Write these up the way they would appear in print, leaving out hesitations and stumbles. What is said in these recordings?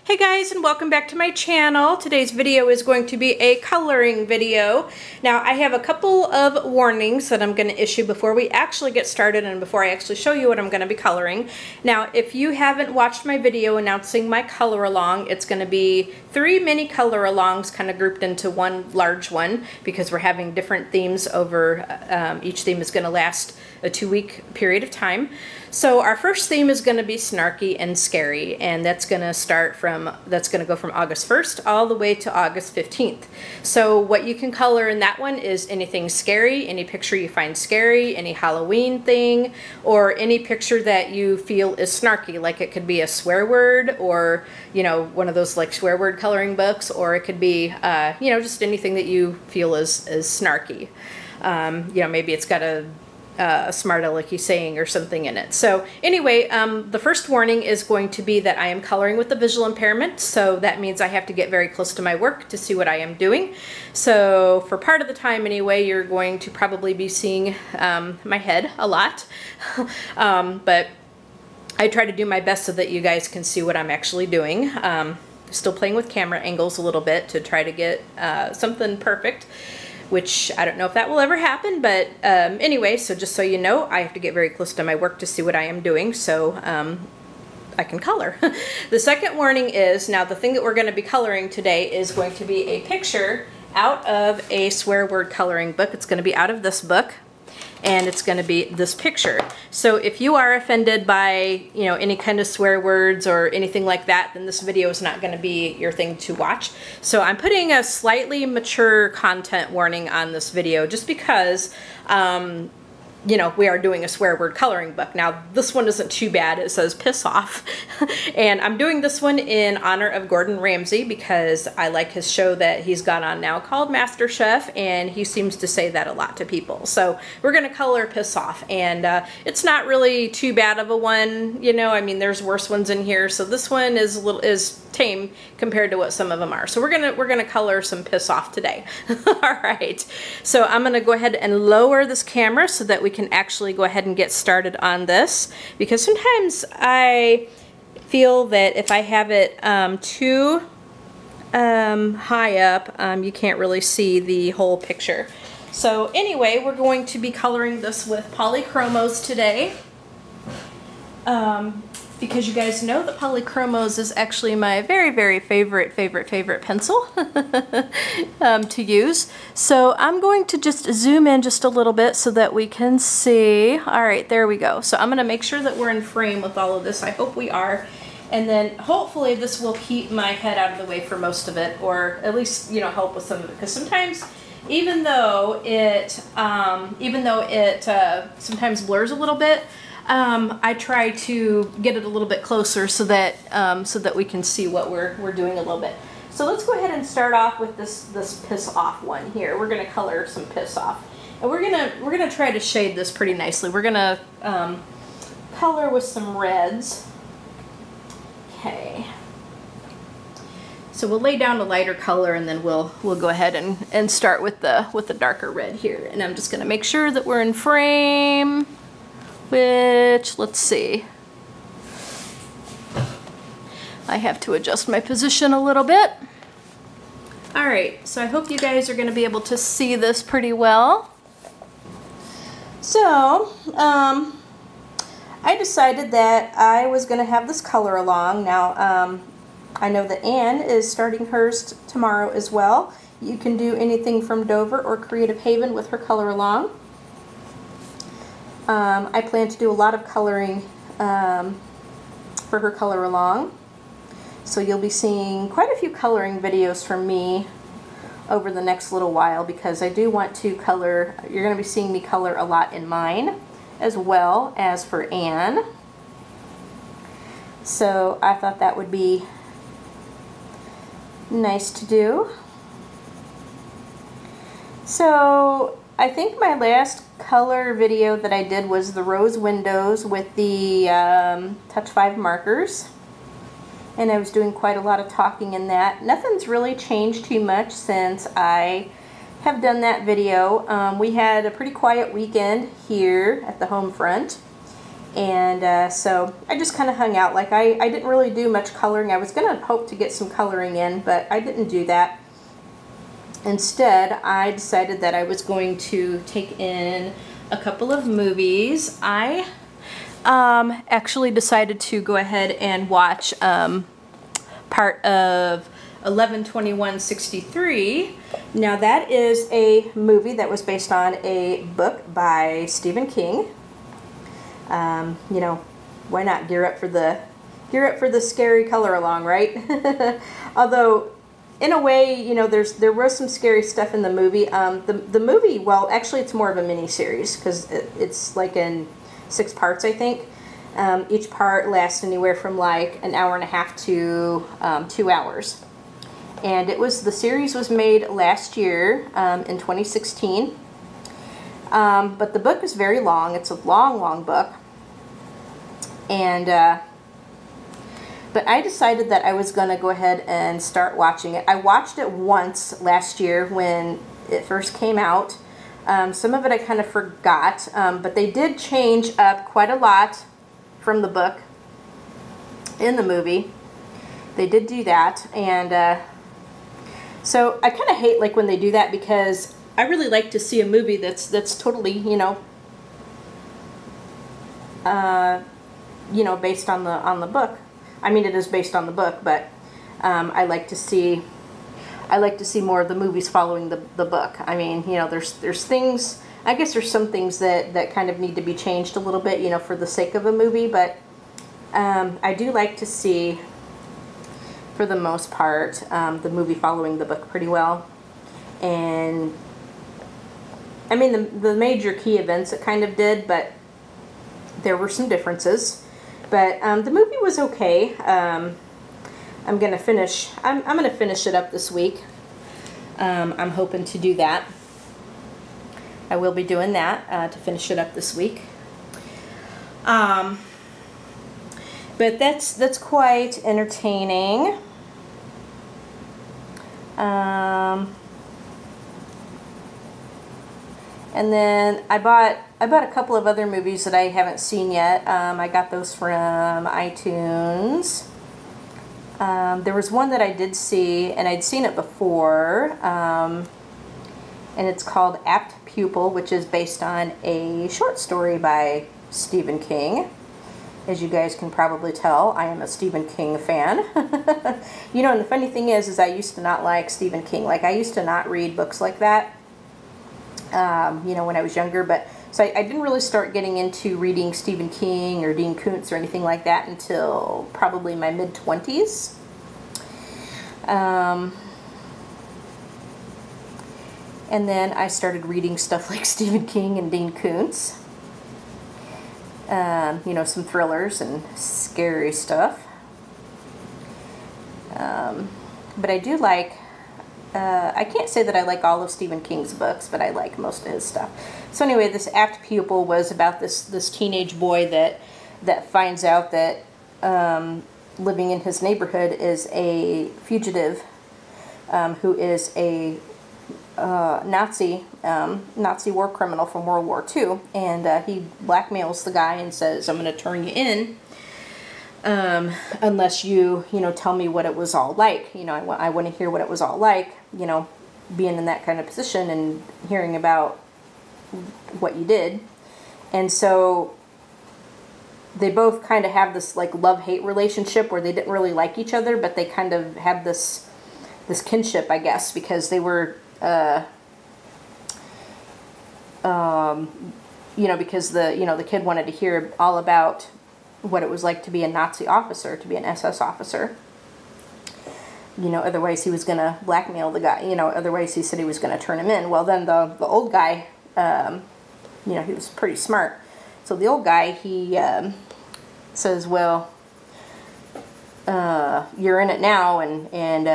Hey guys, and welcome back to my channel. Today's video is going to be a coloring video. Now I have a couple of warnings that I'm going to issue before we actually get started and before I actually show you what I'm going to be coloring. Now if you haven't watched my video announcing my color along, it's going to be 3 mini color alongs kind of grouped into one large one because we're having different themes over, each theme is going to last a 2-week period of time. So our first theme is going to be Snarky and Scary, and that's going to go from August 1st all the way to August 15th. So what you can color in that one is anything scary, any picture you find scary, any Halloween thing, or any picture that you feel is snarky, like it could be a swear word or, you know, one of those like swear word coloring books, or it could be, you know, just anything that you feel is snarky. You know, maybe it's got a smart alecky saying or something in it. So anyway, the first warning is going to be that I am coloring with a visual impairment, so that means I have to get very close to my work to see what I am doing. So for part of the time anyway, you're going to probably be seeing my head a lot, but I try to do my best so that you guys can see what I'm actually doing. Still playing with camera angles a little bit to try to get something perfect, which I don't know if that will ever happen, but anyway, so just so you know, I have to get very close to my work to see what I am doing, so I can color. The second warning is, now the thing that we're going to be coloring today is going to be a picture out of a swear word coloring book. It's going to be out of this book, and it's going to be this picture. So if you are offended by, you know, any kind of swear words or anything like that, then this video is not going to be your thing to watch. So I'm putting a slightly mature content warning on this video just because you know, we are doing a swear word coloring book. Now this one isn't too bad. It says piss off. And I'm doing this one in honor of Gordon Ramsay because I like his show that he's got on now called MasterChef, and he seems to say that a lot to people. So we're gonna color piss off, and it's not really too bad of a one, you know. I mean, there's worse ones in here, so this one is tame compared to what some of them are. So we're gonna color some piss off today. All right, so I'm gonna go ahead and lower this camera so that we can actually go ahead and get started on this, because sometimes I feel that if I have it too high up, you can't really see the whole picture. So anyway, we're going to be coloring this with polychromos today. Because you guys know that polychromos is actually my very favorite pencil to use. So I'm going to just zoom in just a little bit so that we can see. All right, there we go. So I'm going to make sure that we're in frame with all of this. I hope we are. And then hopefully this will keep my head out of the way for most of it, or at least, you know, help with some of it. Because sometimes, even though it sometimes blurs a little bit, I try to get it a little bit closer so that we can see what we're doing a little bit. So let's go ahead and start off with this piss off one here. We're gonna color some piss off, and we're gonna try to shade this pretty nicely. We're gonna color with some reds. Okay. So we'll lay down a lighter color, and then we'll go ahead and start with the darker red here. And I'm just gonna make sure that we're in frame. Which, let's see, I have to adjust my position a little bit. All right, so I hope you guys are going to be able to see this pretty well. So, I decided that I was going to have this color along. Now, I know that Anne is starting hers tomorrow as well. You can do anything from Dover or Creative Haven with her color along. I plan to do a lot of coloring for her color along, so you'll be seeing quite a few coloring videos from me over the next little while, because I do want to color. You're going to be seeing me color a lot in mine as well as for Anne, so I thought that would be nice to do. So I think my last color video that I did was the rose windows with the Touch 5 markers, and I was doing quite a lot of talking in that. Nothing's really changed too much since I have done that video. We had a pretty quiet weekend here at the home front, And so I just kind of hung out. Like I didn't really do much coloring. I was going to hope to get some coloring in, but I didn't do that. Instead, I decided that I was going to take in a couple of movies. I actually decided to go ahead and watch part of 11/21/63. Now that is a movie that was based on a book by Stephen King. You know, why not gear up for the scary color along, right? Although, in a way, you know, there was some scary stuff in the movie. The movie, well, actually, it's more of a mini series because it's like in 6 parts, I think. Each part lasts anywhere from like an hour and a half to 2 hours. And the series was made last year in 2016. But the book is very long. It's a long book. And but I decided that I was going to go ahead and start watching it. I watched it once last year when it first came out. Some of it I kind of forgot, but they did change up quite a lot from the book in the movie. They did do that, and so I kind of hate like when they do that, because I really like to see a movie that's totally, you know, based on the book. I mean, it is based on the book, but I like to see more of the movies following the book. I mean, you know, there's things, I guess there's some things that kind of need to be changed a little bit, you know, for the sake of a movie, but I do like to see, for the most part, the movie following the book pretty well. And I mean, the major key events it kind of did, but there were some differences. But the movie was okay. I'm gonna finish it up this week. I'm hoping to do that. I will be doing that to finish it up this week. But that's quite entertaining. And then I bought a couple of other movies that I haven't seen yet. I got those from iTunes. There was one that I did see, and I'd seen it before, and it's called Apt Pupil, which is based on a short story by Stephen King. As you guys can probably tell, I am a Stephen King fan. You know, and the funny thing is I used to not like Stephen King. Like, I used to not read books like that, you know, when I was younger. But so I didn't really start getting into reading Stephen King or Dean Koontz or anything like that until probably my mid-20s. And then I started reading stuff like Stephen King and Dean Koontz. You know, some thrillers and scary stuff. But I do like, I can't say that I like all of Stephen King's books, but I like most of his stuff. So anyway, this Apt Pupil was about this teenage boy that finds out that living in his neighborhood is a fugitive who is a Nazi war criminal from World War II, and he blackmails the guy and says, "I'm going to turn you in unless you tell me what it was all like. You know, I want to hear what it was all like. You know, being in that kind of position and hearing about what you did." And so they both kind of have this like love-hate relationship where they didn't really like each other, but they kind of had this kinship, I guess, because they were. Because the kid wanted to hear all about what it was like to be a Nazi officer, to be an SS officer. You know, otherwise he was going to blackmail the guy. You know, otherwise he said he was going to turn him in. Well, then the old guy, he was pretty smart. So the old guy, he says, "Well, you're in it now, and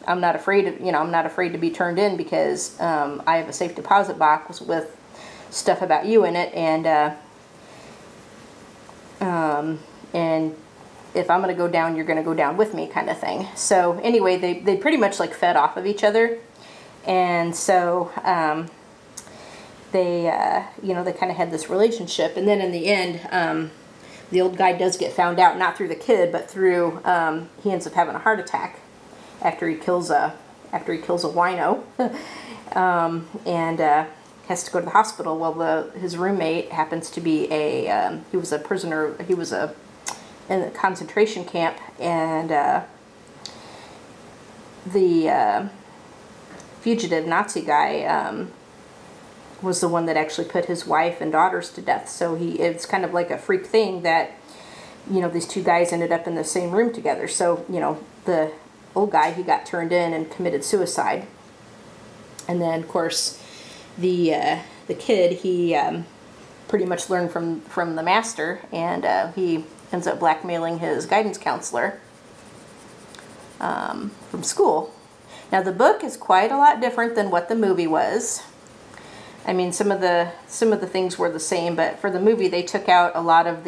I'm not afraid of, I'm not afraid to be turned in because I have a safe deposit box with stuff about you in it, and if I'm going to go down, you're going to go down with me," kind of thing. So anyway, they pretty much like fed off of each other, and so they kind of had this relationship, and then in the end, the old guy does get found out, not through the kid, but through, he ends up having a heart attack after he kills a wino, and has to go to the hospital. Well, his roommate happens to be he was a prisoner, he was in a concentration camp, and the fugitive Nazi guy was the one that actually put his wife and daughters to death. So it's kind of like a freak thing that, you know, these two guys ended up in the same room together. So, you know, the old guy, he got turned in and committed suicide. And then, of course, the kid, he pretty much learned from the master, and he ends up blackmailing his guidance counselor from school. Now, the book is quite a lot different than what the movie was. I mean, some of the things were the same, but for the movie, they took out a lot of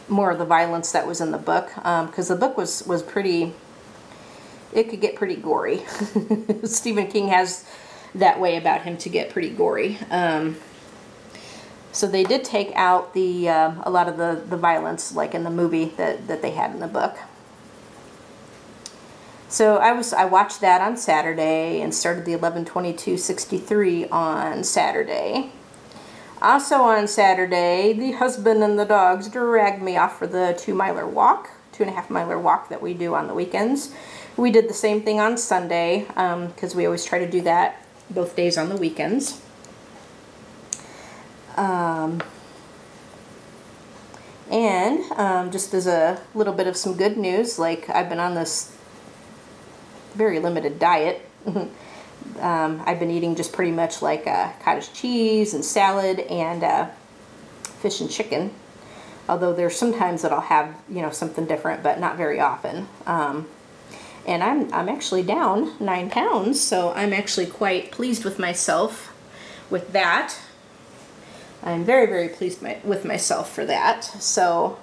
more of the violence that was in the book, because the book was pretty, it could get pretty gory. Stephen King has that way about him to get pretty gory. So they did take out a lot of the violence, like in the movie, that they had in the book. So I watched that on Saturday and started the 11/22/63 on Saturday. Also on Saturday, the husband and the dogs dragged me off for the 2-miler walk, 2.5-miler walk that we do on the weekends. We did the same thing on Sunday, because we always try to do that both days on the weekends. Just as a little bit of some good news, like I've been on this very limited diet. I've been eating just pretty much like cottage cheese and salad and fish and chicken. Although there's sometimes that I'll have, you know, something different, but not very often. And I'm actually down 9 pounds, so I'm actually quite pleased with myself with that. I'm very, very pleased with myself for that. So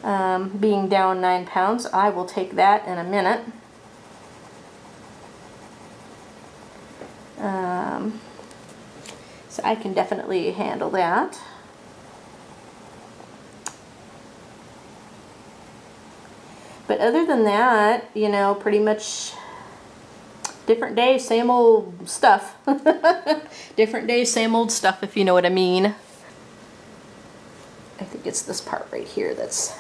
being down 9 pounds, I will take that in a minute. So I can definitely handle that. But other than that, you know, pretty much different day, same old stuff. Different day, same old stuff, if you know what I mean. I think it's this part right here that's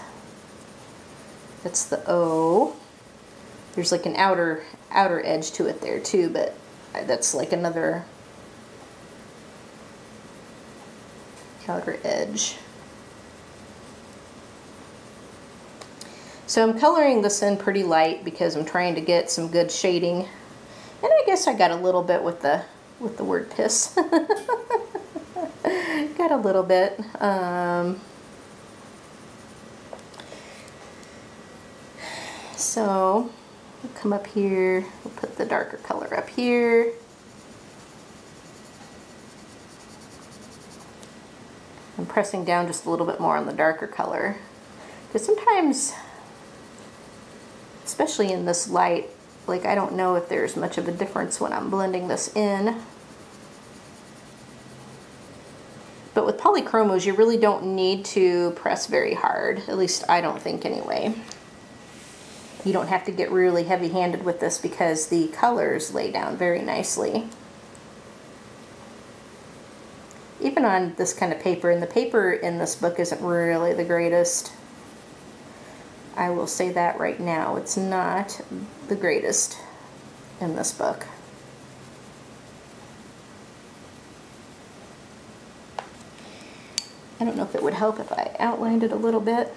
the O. There's like an outer edge to it there too, but that's like another outer edge. So I'm coloring this in pretty light because I'm trying to get some good shading. And I guess I got a little bit with the word piss. Got a little bit. So we'll come up here, we'll put the darker color up here. I'm pressing down just a little bit more on the darker color. Because sometimes, especially in this light, like I don't know if there's much of a difference when I'm blending this in. But with polychromos, you really don't need to press very hard. At least I don't think anyway. You don't have to get really heavy-handed with this because the colors lay down very nicely. Even on this kind of paper, and the paper in this book isn't really the greatest. I will say that right now. It's not the greatest in this book. I don't know if it would help if I outlined it a little bit.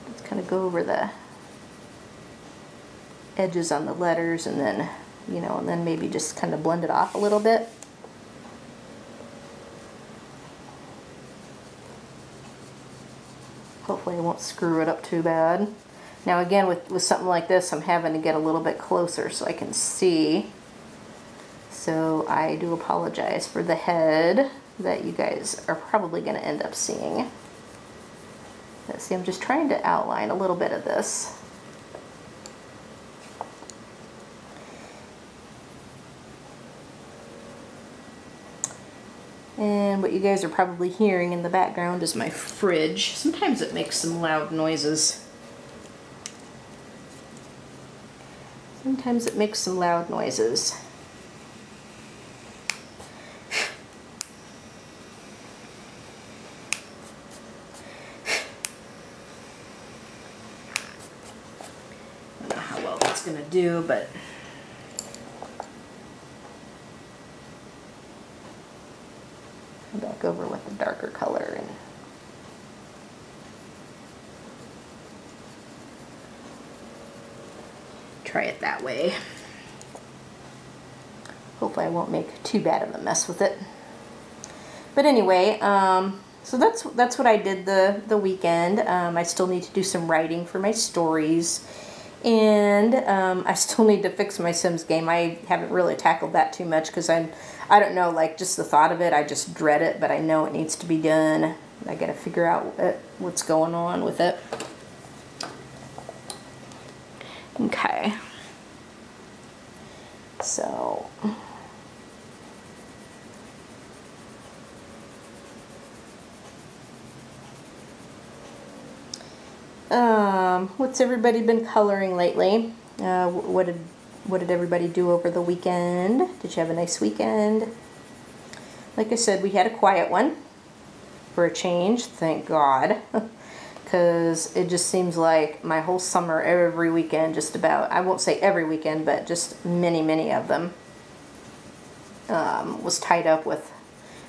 Let's kind of go over the edges on the letters and then, you know, and then maybe just kind of blend it off a little bit. Hopefully I won't screw it up too bad. Now again, with something like this, I'm having to get a little bit closer so I can see. So I do apologize for the head that you guys are probably going to end up seeing. Let's see, I'm just trying to outline a little bit of this. And what you guys are probably hearing in the background is my fridge. Sometimes it makes some loud noises. Sometimes it makes some loud noises. I don't know how well that's gonna do, but back over with a darker color and try it that way. Hopefully I won't make too bad of a mess with it. But anyway, so that's what I did the weekend. I still need to do some writing for my stories, and I still need to fix my Sims game. I haven't really tackled that too much because I don't know, like just the thought of it, I just dread it, but I know it needs to be done. I gotta figure out what's going on with it. Okay. So. What's everybody been coloring lately? What did everybody do over the weekend? Did you have a nice weekend? Like I said, we had a quiet one for a change, thank God. Because it just seems like my whole summer, every weekend, just about, I won't say every weekend, but just many of them, was tied up with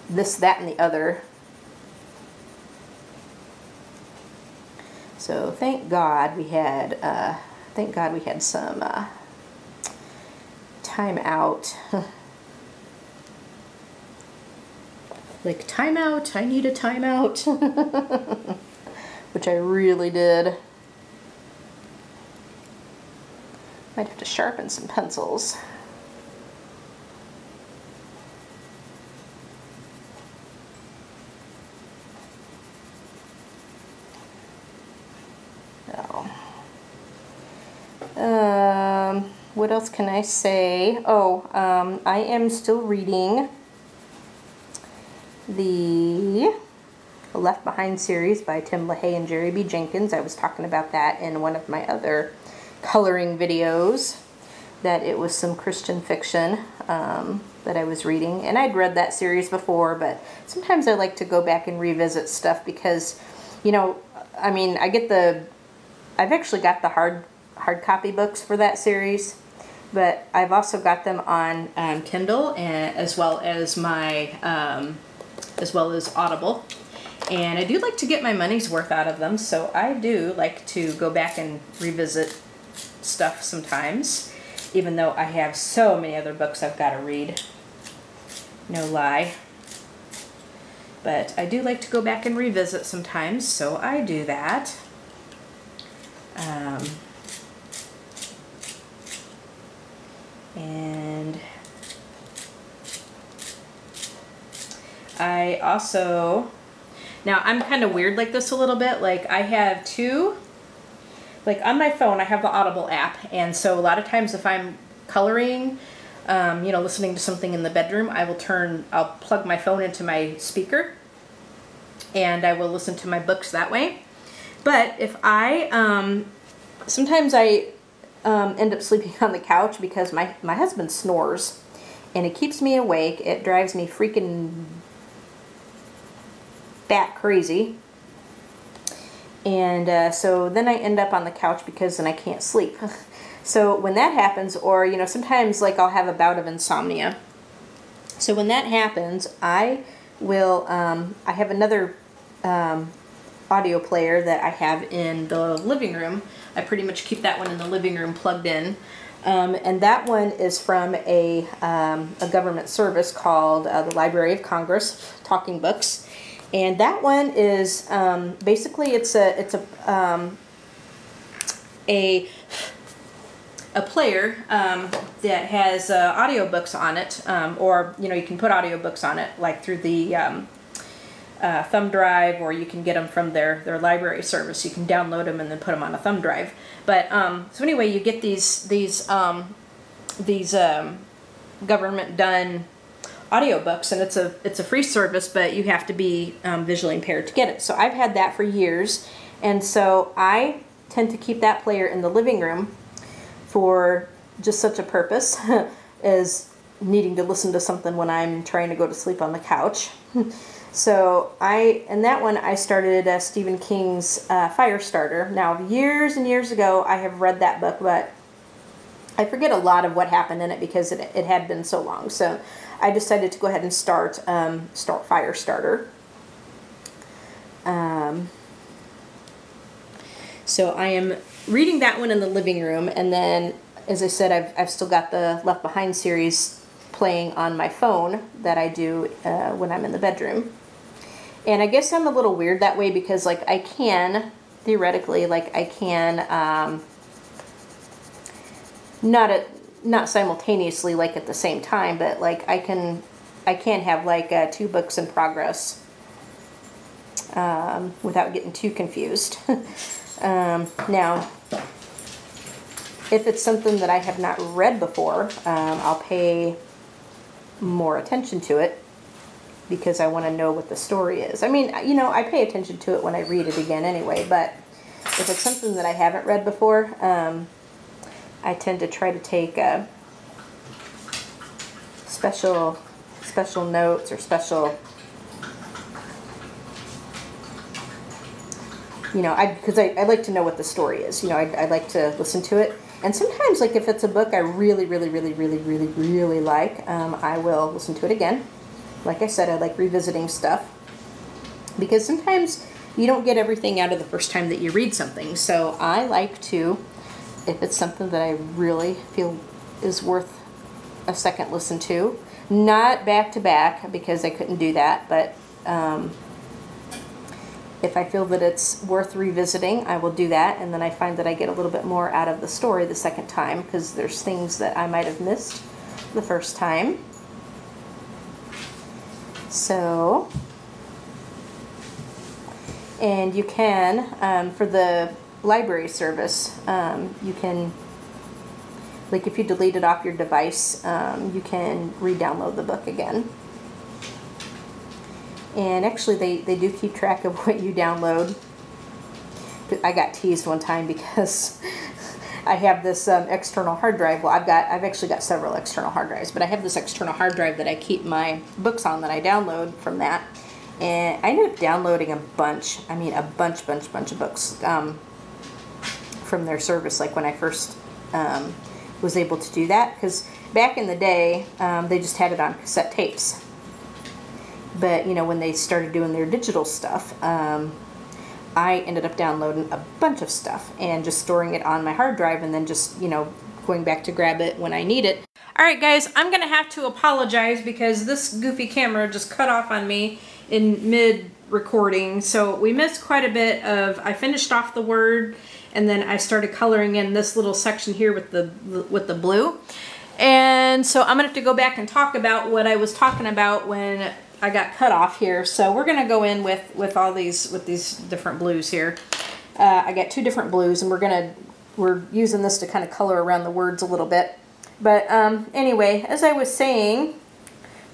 this, that, and the other. So thank God we had some time out. Like, time out, I need a time out. Which I really did. Might have to sharpen some pencils. What else can I say? Oh, I am still reading the Left Behind series by Tim LaHaye and Jerry B. Jenkins. I was talking about that in one of my other coloring videos, that it was some Christian fiction that I was reading. And I'd read that series before, but sometimes I like to go back and revisit stuff because, you know, I mean, I've actually got the hard copy books for that series, but I've also got them on Kindle, and as well as Audible. And I do like to get my money's worth out of them, so I do like to go back and revisit stuff sometimes, even though I have so many other books I've got to read. No lie. But I do like to go back and revisit sometimes, so I do that. And I also, now I'm kind of weird like this a little bit, like I have two, like on my phone I have the Audible app, and so a lot of times if I'm coloring, you know, listening to something in the bedroom, I'll plug my phone into my speaker and I will listen to my books that way. But if I, sometimes I end up sleeping on the couch because my husband snores and it keeps me awake. It drives me freaking bat crazy. And so then I end up on the couch because then I can't sleep. So when that happens, or, you know, sometimes like I'll have a bout of insomnia. So when that happens, I will, I have another audio player that I have in the living room. I pretty much keep that one in the living room plugged in. And that one is from a government service called the Library of Congress, Talking Books. And that one is basically it's a player that has audiobooks on it, or, you know, you can put audiobooks on it like through the thumb drive, or you can get them from their library service. You can download them and then put them on a thumb drive. But so anyway, you get these government done audiobooks, and it's a free service, but you have to be visually impaired to get it. So I've had that for years, and so I tend to keep that player in the living room for just such a purpose as needing to listen to something when I'm trying to go to sleep on the couch. So in that one, I started Stephen King's Firestarter. Now, years and years ago, I have read that book, but I forget a lot of what happened in it because it had been so long. So I decided to go ahead and start Firestarter. So I am reading that one in the living room, and then, as I said, I've still got the Left Behind series playing on my phone that I do when I'm in the bedroom. And I guess I'm a little weird that way because, like, I can, theoretically, like, I can, not simultaneously, like, at the same time, but, like, I can have, like, 2 books in progress without getting too confused. Now, if it's something that I have not read before, I'll pay more attention to it because I want to know what the story is. I mean, you know, I pay attention to it when I read it again anyway, but if it's something that I haven't read before, I tend to try to take special notes or special, you know, because I like to know what the story is. You know, I like to listen to it. And sometimes, like, if it's a book I really like, I will listen to it again. Like I said, I like revisiting stuff. Because sometimes you don't get everything out of the first time that you read something. So I like to, if it's something that I really feel is worth a second listen to, not back to back, because I couldn't do that, but if I feel that it's worth revisiting, I will do that, and then I find that I get a little bit more out of the story the second time, because there's things that I might have missed the first time. So, and you can, for the library service, you can, like, if you delete it off your device, you can re-download the book again. And actually, they do keep track of what you download. I got teased one time because I have this external hard drive. Well, I've actually got several external hard drives, but I have this external hard drive that I keep my books on that I download from that. And I ended up downloading a bunch. I mean, a bunch of books from their service. Like when I first was able to do that, because back in the day, they just had it on cassette tapes. But, you know, when they started doing their digital stuff, I ended up downloading a bunch of stuff and just storing it on my hard drive and then just, you know, going back to grab it when I need it. Alright guys, I'm going to have to apologize because this goofy camera just cut off on me in mid-recording. So we missed quite a bit of, I finished off the word and then I started coloring in this little section here with the blue. And so I'm going to have to go back and talk about what I was talking about when I got cut off here. So we're going to go in with all these, with these different blues here. I got 2 different blues, and we're using this to kind of color around the words a little bit. But anyway, as I was saying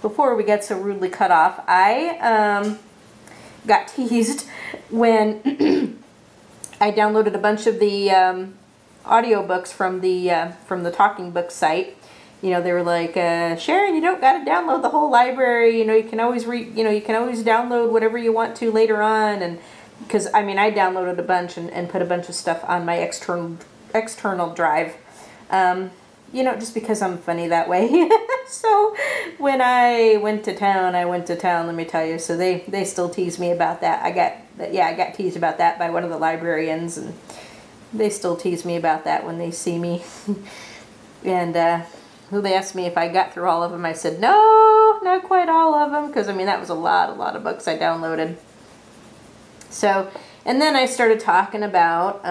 before we got so rudely cut off, I got teased when I downloaded a bunch of the audiobooks from the Talking Book site. You know, they were like, Sharon, you don't got to download the whole library. You know, you can always download whatever you want to later on. And because I mean, I downloaded a bunch and put a bunch of stuff on my external drive. You know, just because I'm funny that way. So when I went to town, let me tell you. So they still tease me about that. I got teased about that by one of the librarians, and they still tease me about that when they see me. And they asked me if I got through all of them. I said, no, not quite all of them, because I mean, that was a lot of books I downloaded. So, and then I started talking about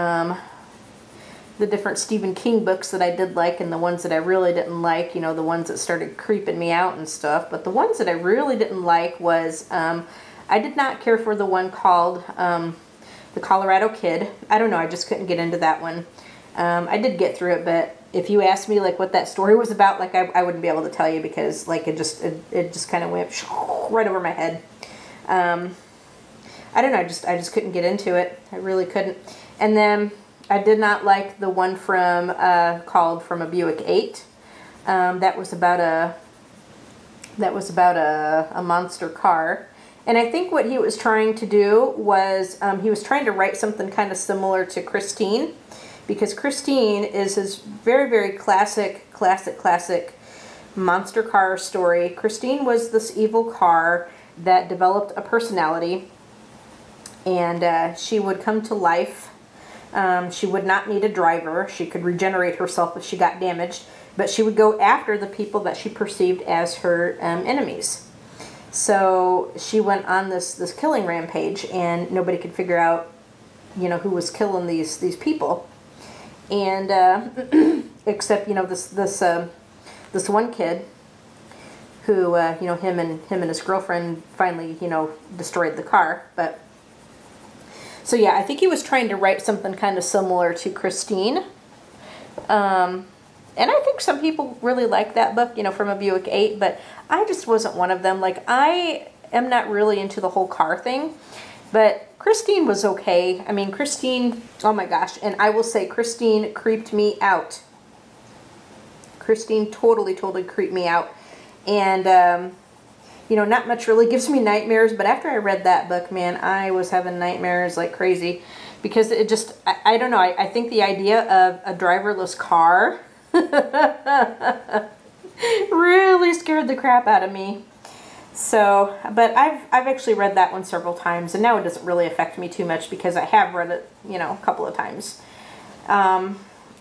the different Stephen King books that I did like and the ones that I really didn't like, you know, the ones that started creeping me out and stuff. But the ones that I really didn't like was, I did not care for the one called The Colorado Kid. I don't know, I just couldn't get into that one. I did get through it, but if you asked me like what that story was about, like I wouldn't be able to tell you, because like it just kind of went right over my head. I don't know, I just couldn't get into it. I really couldn't. And then I did not like the one from called From a Buick 8. That was about a monster car. And I think what he was trying to do was he was trying to write something kind of similar to Christine, because Christine is his very, very classic monster car story. Christine was this evil car that developed a personality, and she would come to life. She would not need a driver. She could regenerate herself if she got damaged, but she would go after the people that she perceived as her enemies. So she went on this killing rampage, and nobody could figure out, you know, who was killing these people. And except, you know, this one kid who you know, him and his girlfriend finally, you know, destroyed the car. But so yeah, I think he was trying to write something kind of similar to Christine. And I think some people really like that book, you know, From a Buick 8, but I just wasn't one of them. Like, I am not really into the whole car thing, but Christine was okay. I mean, Christine, oh my gosh, and I will say Christine creeped me out. Christine totally creeped me out. And, you know, not much really gives me nightmares, but after I read that book, man, I was having nightmares like crazy, because it just, I don't know, I think the idea of a driverless car really scared the crap out of me. So, but I've actually read that one several times, and now it doesn't really affect me too much because I have read it, you know, a couple of times.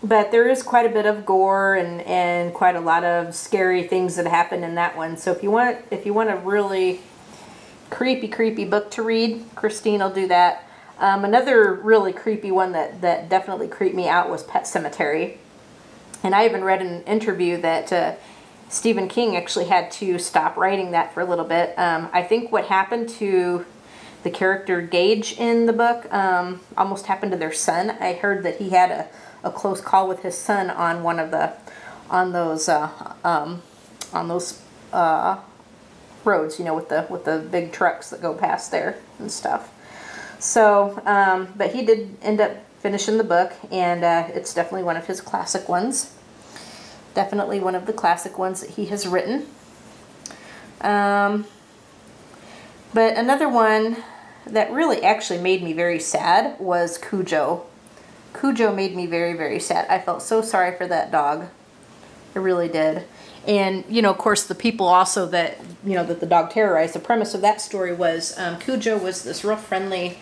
But there is quite a bit of gore and quite a lot of scary things that happen in that one. So if you want a really creepy book to read, Christine will do that. Another really creepy one that definitely creeped me out was Pet Sematary. And I even read in an interview that Stephen King actually had to stop writing that for a little bit. I think what happened to the character Gage in the book almost happened to their son. I heard that he had a close call with his son on one of those roads, you know, with the big trucks that go past there and stuff. So, but he did end up finishing the book, and it's definitely one of his classic ones. Definitely one of the classic ones that he has written. But another one that really actually made me very sad was Cujo. Cujo made me very, very sad. I felt so sorry for that dog. I really did. And, you know, of course, the people also that, you know, that the dog terrorized, the premise of that story was Cujo was this real friendly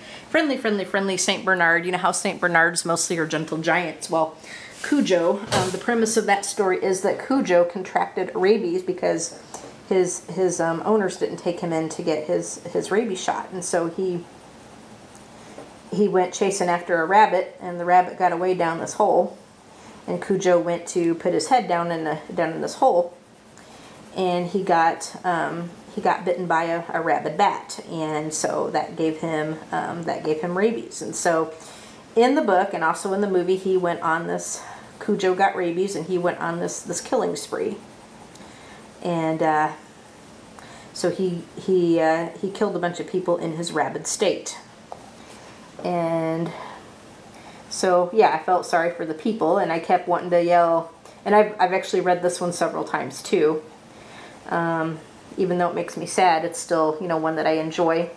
St. Bernard. You know how St. Bernards mostly are gentle giants. Well, Cujo, the premise of that story is that Cujo contracted rabies because his owners didn't take him in to get his rabies shot. And so he went chasing after a rabbit, and the rabbit got away down this hole. And Cujo went to put his head down in this hole, and he got bitten by a rabid bat, and so that gave him rabies. And so, in the book and also in the movie, he went on this. Cujo got rabies, and he went on this killing spree, and so he killed a bunch of people in his rabid state, and. So yeah, I felt sorry for the people, and I kept wanting to yell. And I've actually read this one several times too. Even though it makes me sad, it's still, you know, one that I enjoy.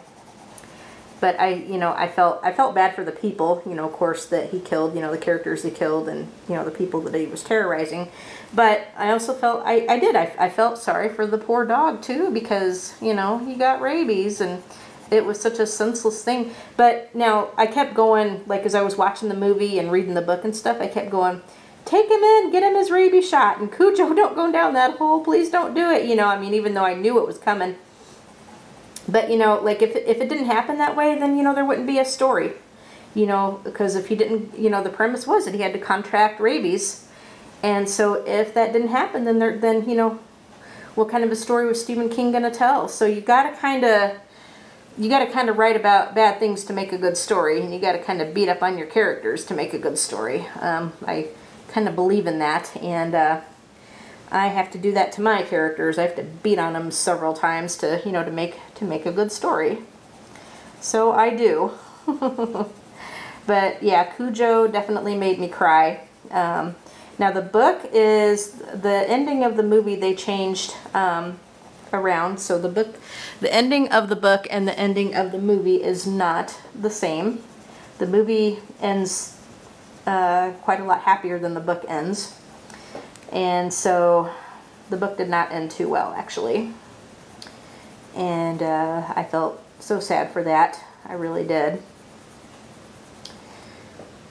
But I felt bad for the people, you know, of course, that he killed, you know, the characters he killed, and you know, the people that he was terrorizing. But I also felt I felt sorry for the poor dog too, because you know, he got rabies, and it was such a senseless thing. But now I kept going, like as I was watching the movie and reading the book and stuff, I kept going, take him in, get him his rabies shot, and Cujo, don't go down that hole, please don't do it. You know, I mean, even though I knew it was coming. But, you know, like if it didn't happen that way, then, you know, there wouldn't be a story. You know, because if he didn't, you know, the premise was that he had to contract rabies. And so if that didn't happen, then you know, what kind of a story was Stephen King going to tell? So you got to kind of write about bad things to make a good story, and you got to kind of beat up on your characters to make a good story. kind of believe in that, and I have to do that to my characters. I have to beat on them several times to, you know, to make a good story. So I do. But yeah, Cujo definitely made me cry. Now the book is, the ending of the movie they changed around. So the ending of the book and the ending of the movie is not the same. The movie ends quite a lot happier than the book ends. And so the book did not end too well, actually. And I felt so sad for that. I really did.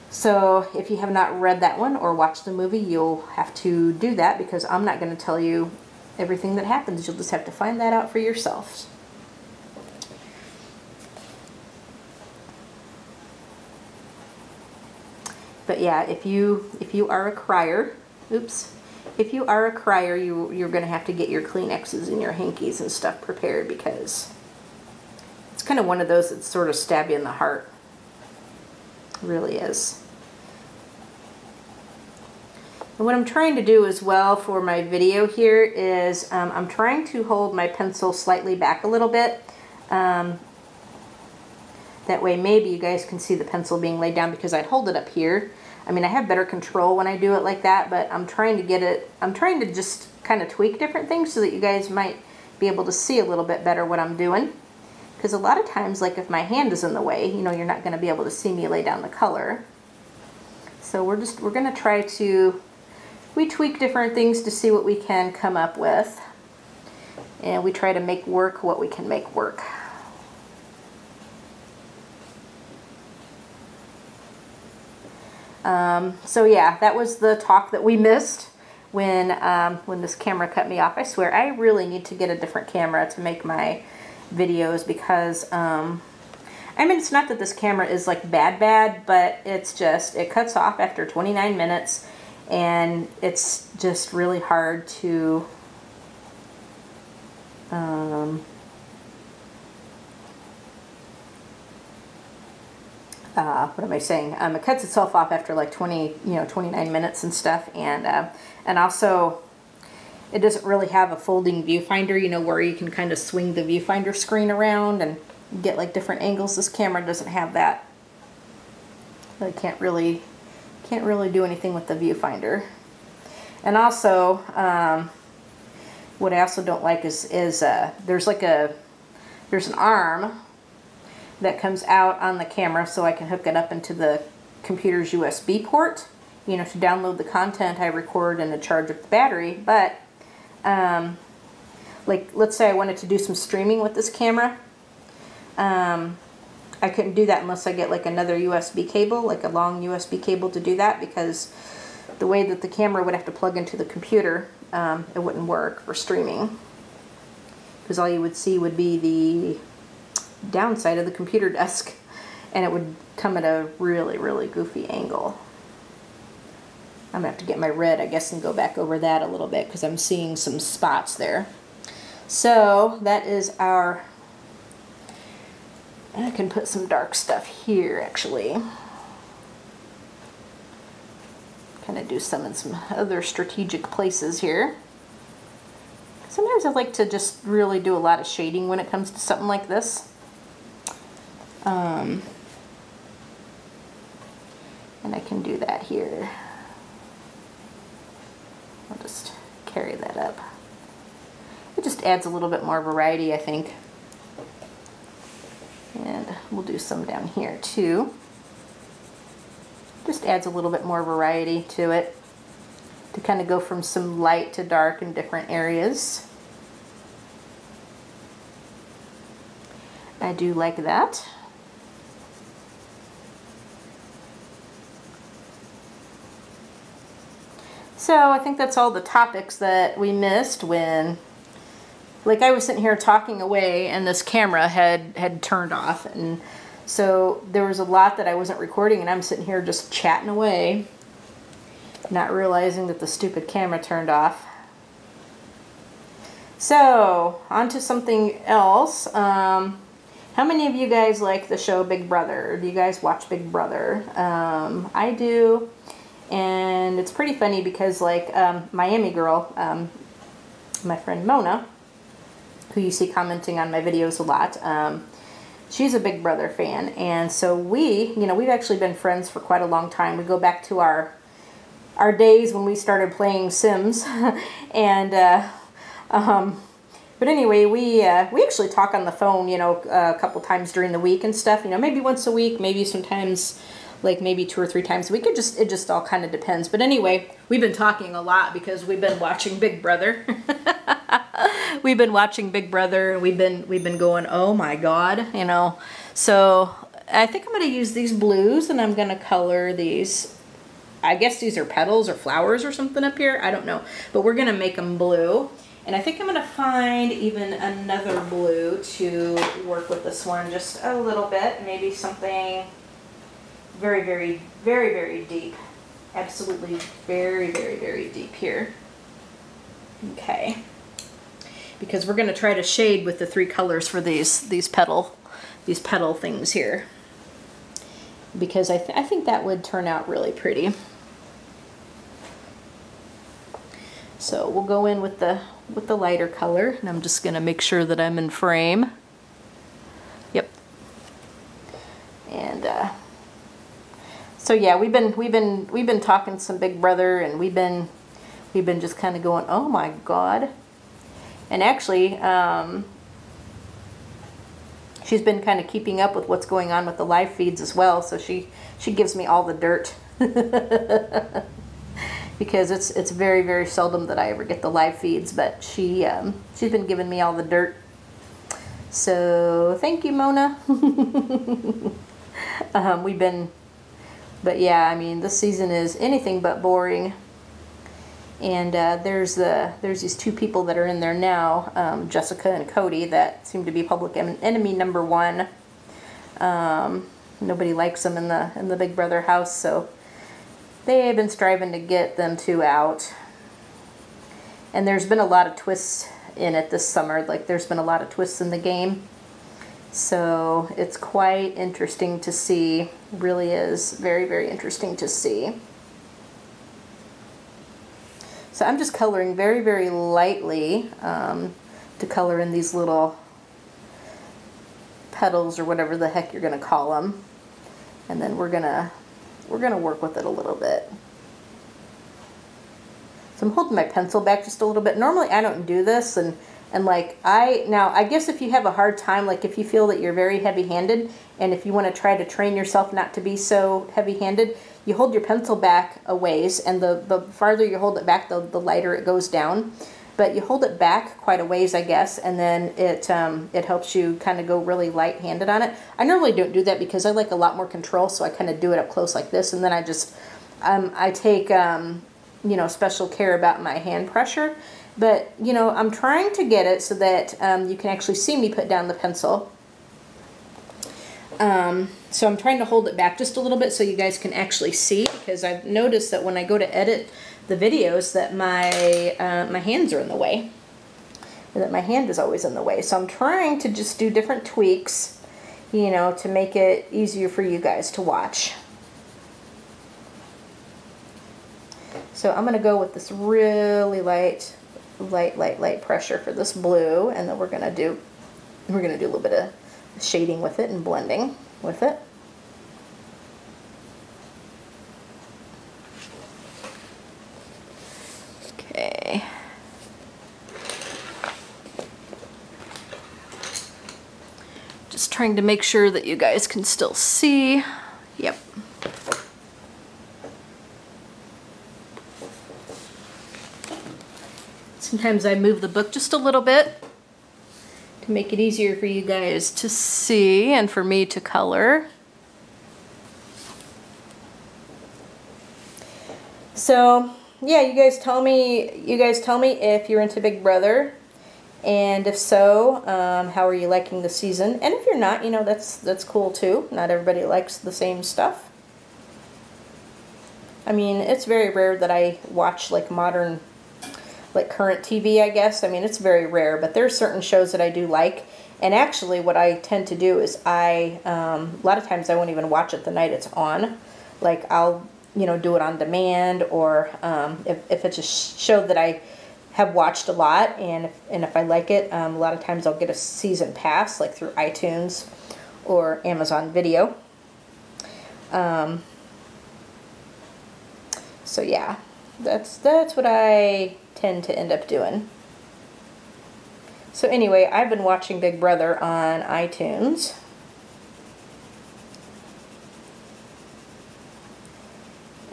So if you have not read that one or watched the movie, you'll have to do that, because I'm not going to tell you everything that happens. You'll just have to find that out for yourselves. But yeah, if you are a crier, oops, if you are a crier, you're going to have to get your Kleenexes and your hankies and stuff prepared, because it's kind of one of those that sort of stab you in the heart. It really is. And what I'm trying to do as well for my video here is I'm trying to hold my pencil slightly back a little bit. That way maybe you guys can see the pencil being laid down, because I hold it up here. I mean, I have better control when I do it like that, but I'm trying to get it, I'm trying to just kind of tweak different things so that you guys might be able to see a little bit better what I'm doing. Because a lot of times, like if my hand is in the way, you know, you're not going to be able to see me lay down the color. So we're going to try to, we tweak different things to see what we can come up with. And we try to make work what we can make work. So yeah, that was the talk that we missed when this camera cut me off. I swear, I really need to get a different camera to make my videos, because I mean, it's not that this camera is like bad, but it's just, it cuts off after 29 minutes, and it's just really hard to what am I saying? It cuts itself off after like 29 minutes and stuff, and also it doesn't really have a folding viewfinder, you know, where you can kind of swing the viewfinder screen around and get like different angles. This camera doesn't have that. I can't really do anything with the viewfinder. And also, what I also don't like is there's an arm that comes out on the camera, so I can hook it up into the computer's USB port, you know, to download the content I record and to charge up the battery. But like, let's say I wanted to do some streaming with this camera, I couldn't do that unless I get like another USB cable, like a long USB cable to do that, because the way that the camera would have to plug into the computer, it wouldn't work for streaming, because all you would see would be the downside of the computer desk, and it would come at a really, really goofy angle. I'm gonna have to get my red, I guess, and go back over that a little bit, because I'm seeing some spots there. So that is our, I can put some dark stuff here, actually. Kind of do some in some other strategic places here. Sometimes I like to just really do a lot of shading when it comes to something like this. And I can do that here. I'll just carry that up. It just adds a little bit more variety, I think. And we'll do some down here too. Just adds a little bit more variety to it, to kind of go from some light to dark in different areas. I do like that. So I think that's all the topics that we missed when, like, I was sitting here talking away and this camera had turned off, and so there was a lot that I wasn't recording, and I'm sitting here just chatting away, not realizing that the stupid camera turned off. So, on to something else. How many of you guys like the show Big Brother? Do you guys watch Big Brother? I do. And it's pretty funny because like Miami Girl, my friend Mona, who you see commenting on my videos a lot, she's a Big Brother fan. And so we've actually been friends for quite a long time. We go back to our days when we started playing Sims. And but anyway, we actually talk on the phone, a couple times during the week and stuff, maybe once a week, maybe sometimes like maybe 2 or 3 times a week. It just all kind of depends. But anyway, we've been talking a lot because we've been watching Big Brother. We've been watching Big Brother, and we've been going, oh my God, So I think I'm going to use these blues, and I'm going to color these. I guess these are petals or flowers or something up here. I don't know. But we're going to make them blue. And I think I'm going to find even another blue to work with this one just a little bit. Maybe something very, very, very, very deep. Absolutely very, very, very deep here. Okay. Because we're going to try to shade with the 3 colors for these petal things here. Because I think that would turn out really pretty. So we'll go in with the lighter color, and I'm just going to make sure that I'm in frame. Yep. And so yeah, we've been talking some Big Brother, and we've been just kind of going, oh my God. And actually, she's been kind of keeping up with what's going on with the live feeds as well. So she gives me all the dirt. Because it's very, very seldom that I ever get the live feeds, but she's been giving me all the dirt. So thank you, Mona. But yeah, I mean, this season is anything but boring. And there's these 2 people that are in there now, Jessica and Cody, that seem to be public enemy number 1. Nobody likes them in the Big Brother house, so they have been striving to get them 2 out. And there's been a lot of twists in it this summer. Like, there's been a lot of twists in the game. So it's quite interesting to see. It really is very, very interesting to see. So I'm just coloring very, very lightly to color in these little petals or whatever the heck you're going to call them. And then we're gonna work with it a little bit. So I'm holding my pencil back just a little bit. Normally I don't do this, and like I guess if you have a hard time, like if you feel that you're very heavy-handed, and if you want to try to train yourself not to be so heavy-handed, you hold your pencil back a ways, and the farther you hold it back, the lighter it goes down. But you hold it back quite a ways, I guess, and then it helps you kind of go really light-handed on it. I normally don't do that because I like a lot more control, so I kind of do it up close like this, and then I just I take special care about my hand pressure. But I'm trying to get it so that you can actually see me put down the pencil. So I'm trying to hold it back just a little bit so you guys can actually see, because I've noticed that when I go to edit the videos that my hands are in the way, or that my hand is always in the way. So I'm trying to just do different tweaks, to make it easier for you guys to watch. So I'm going to go with this really light pressure for this blue, and then we're going to do a little bit of shading with it and blending with it. Okay. Just trying to make sure that you guys can still see. Yep. Sometimes I move the book just a little bit to make it easier for you guys to see and for me to color. So yeah, you guys tell me if you're into Big Brother, and if so, how are you liking the season? And if you're not, that's cool too. Not everybody likes the same stuff. I mean, it's very rare that I watch like modern, like current TV, I guess. I mean, it's very rare, but there's certain shows that I do like. And actually what I tend to do is a lot of times I won't even watch it the night it's on. Like you know, do it on demand, or if it's a show that I have watched a lot, and if I like it, a lot of times I'll get a season pass, like through iTunes or Amazon Video. So yeah, that's what I tend to end up doing. So anyway, I've been watching Big Brother on iTunes.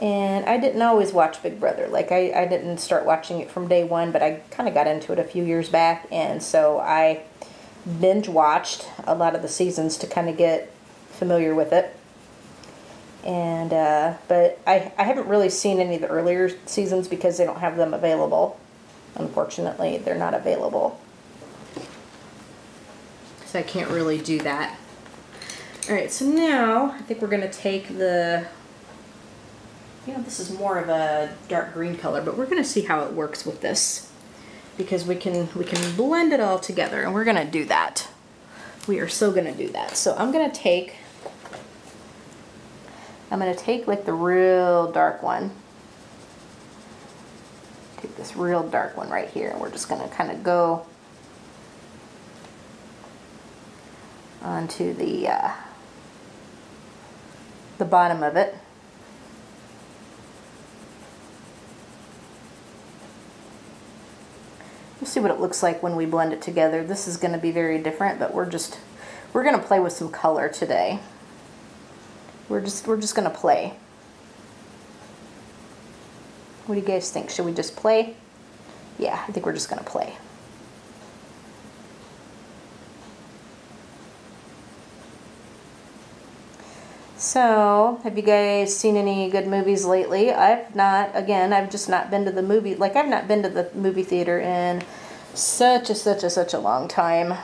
And I didn't always watch Big Brother. Like, I didn't start watching it from day one, but I kind of got into it a few years back. And so I binge watched a lot of the seasons to kind of get familiar with it. And, but I haven't really seen any of the earlier seasons because they don't have them available. Unfortunately, they're not available. So I can't really do that. Alright, so now I think we're going to take the... You know, this is more of a dark green color, but we're going to see how it works with this, because we can blend it all together, and we're going to do that. We are so going to do that. So I'm going to take like the real dark one. Take this real dark one right here, and we're just going to kind of go onto the bottom of it. We'll see what it looks like when we blend it together. This is going to be very different, but we're going to play with some color today. We're just going to play. What do you guys think? Should we just play? Yeah, I think we're just going to play. So, have you guys seen any good movies lately? I've not. Again, I've just not been to the movie. Like, I've not been to the movie theater in such a long time.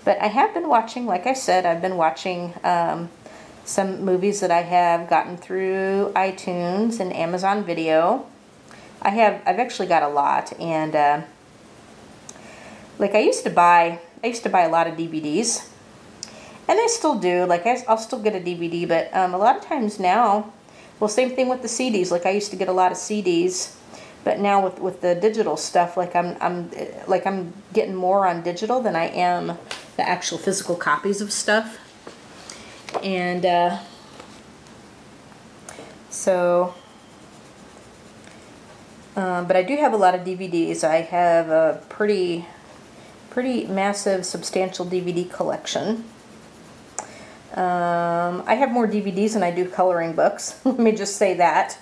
But I have been watching, like I said, I've been watching some movies that I have gotten through iTunes and Amazon Video. I've actually got a lot, and like I used to buy a lot of DVDs. And I still do, like I'll still get a DVD, but a lot of times now, well, same thing with the CDs. Like I used to get a lot of CDs, but now with the digital stuff, like I'm getting more on digital than I am the actual physical copies of stuff. And so, but I do have a lot of DVDs. I have a pretty massive, substantial DVD collection. I have more DVDs than I do coloring books. Let me just say that.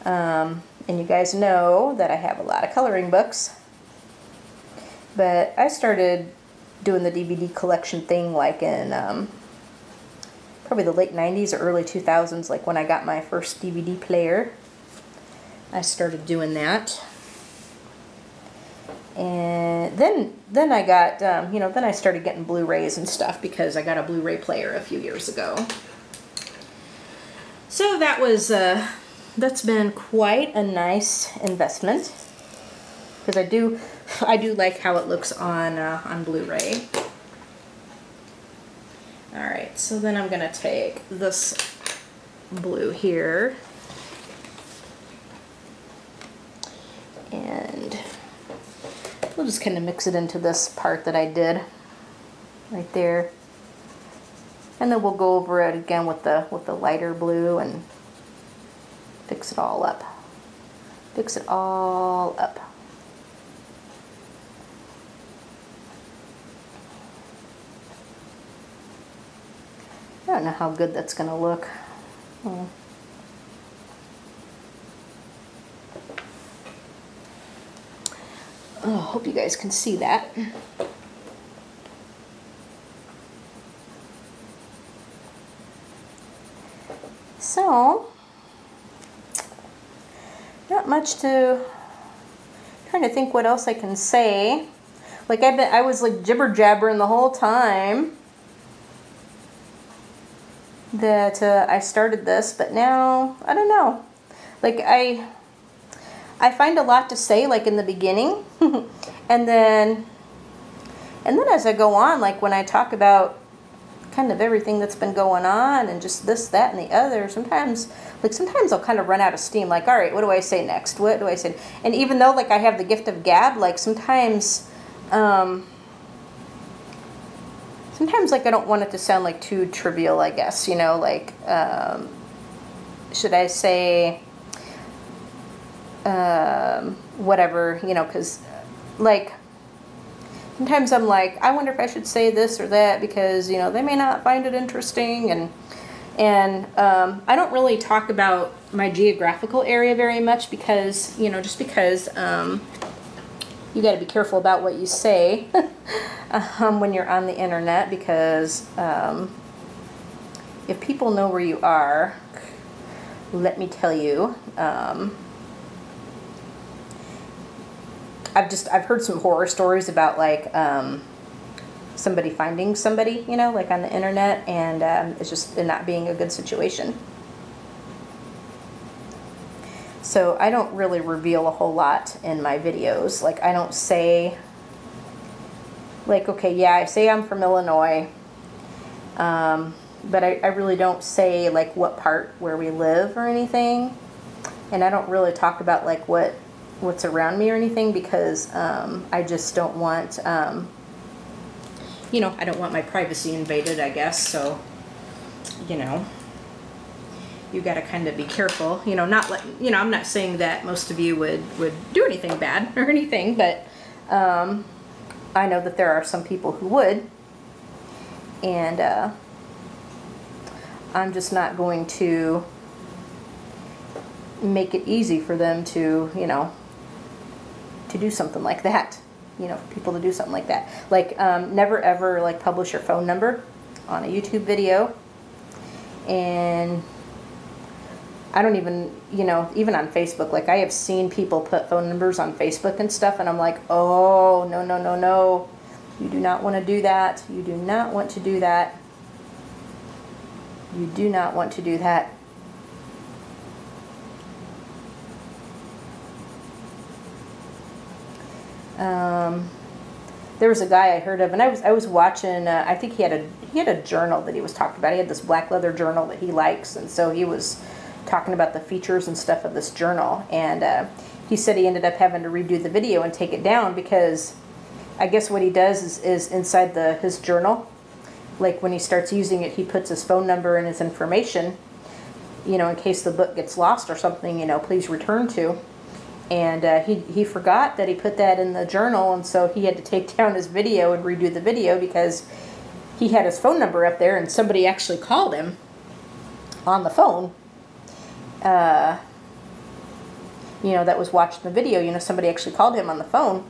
And you guys know that I have a lot of coloring books. But I started doing the DVD collection thing like in probably the late 90s or early 2000s, like when I got my first DVD player. I started doing that. And then I got, you know, then I started getting Blu-rays and stuff because I got a Blu-ray player a few years ago. So that was, that's been quite a nice investment, because I do like how it looks on Blu-ray. All right, so then I'm gonna take this blue here and we'll just kind of mix it into this part that I did right there. And then we'll go over it again with the lighter blue and fix it all up. Fix it all up. I don't know how good that's going to look. Oh, hope you guys can see that. So, not much to, trying to think what else I can say. Like I was like jibber jabbering the whole time that I started this, but now I don't know. Like I find a lot to say like in the beginning, and then as I go on, like when I talk about kind of everything that's been going on and just this, that, and the other. Sometimes I'll kind of run out of steam. Like, all right, what do I say next? What do I say? And even though like I have the gift of gab, like sometimes like I don't want it to sound like too trivial, I guess, you know, like, should I say, whatever, you know, because like, sometimes I'm like, I wonder if I should say this or that because, you know, they may not find it interesting. And I don't really talk about my geographical area very much because, you know, just because you got to be careful about what you say when you're on the internet because if people know where you are, let me tell you, I've heard some horror stories about like somebody finding somebody, you know, like on the internet, and it's just not being a good situation. So I don't really reveal a whole lot in my videos. Like I don't say, like, okay, yeah, I say I'm from Illinois, but I really don't say like what part where we live or anything, and I don't really talk about like what's around me or anything because I just don't want, you know, I don't want my privacy invaded, I guess. So, you know, you got to kind of be careful, you know, I'm not saying that most of you would do anything bad or anything, but I know that there are some people who would, and I'm just not going to make it easy for them to, you know, to do something like that, you know, people to do something like that. Like, never ever like publish your phone number on a YouTube video. And I don't even, you know, even on Facebook, like I have seen people put phone numbers on Facebook and stuff, and I'm like, oh, no, no, no, no. You do not want to do that. You do not want to do that. You do not want to do that. There was a guy I heard of, and I was watching. I think he had a journal that he was talking about. He had this black leather journal that he likes, and so he was talking about the features and stuff of this journal. And he said he ended up having to redo the video and take it down because I guess what he does is inside his journal, like when he starts using it, he puts his phone number and his information, you know, in case the book gets lost or something, you know, please return to. And he forgot that he put that in the journal, and so he had to take down his video and redo the video because he had his phone number up there, and somebody actually called him on the phone. You know, that was watching the video. You know, somebody actually called him on the phone.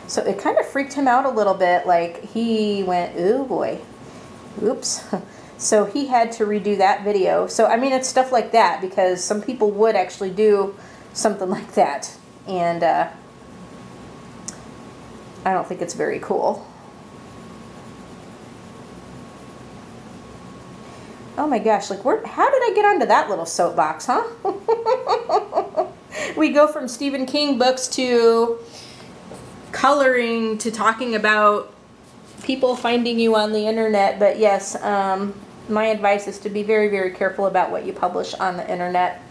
So it kind of freaked him out a little bit. Like, he went, ooh, boy. Oops. So he had to redo that video. So, I mean, it's stuff like that because some people would actually do something like that, and I don't think it's very cool. Oh my gosh, like how did I get onto that little soapbox, huh? We go from Stephen King books to coloring to talking about people finding you on the internet, but yes, my advice is to be very, very careful about what you publish on the internet.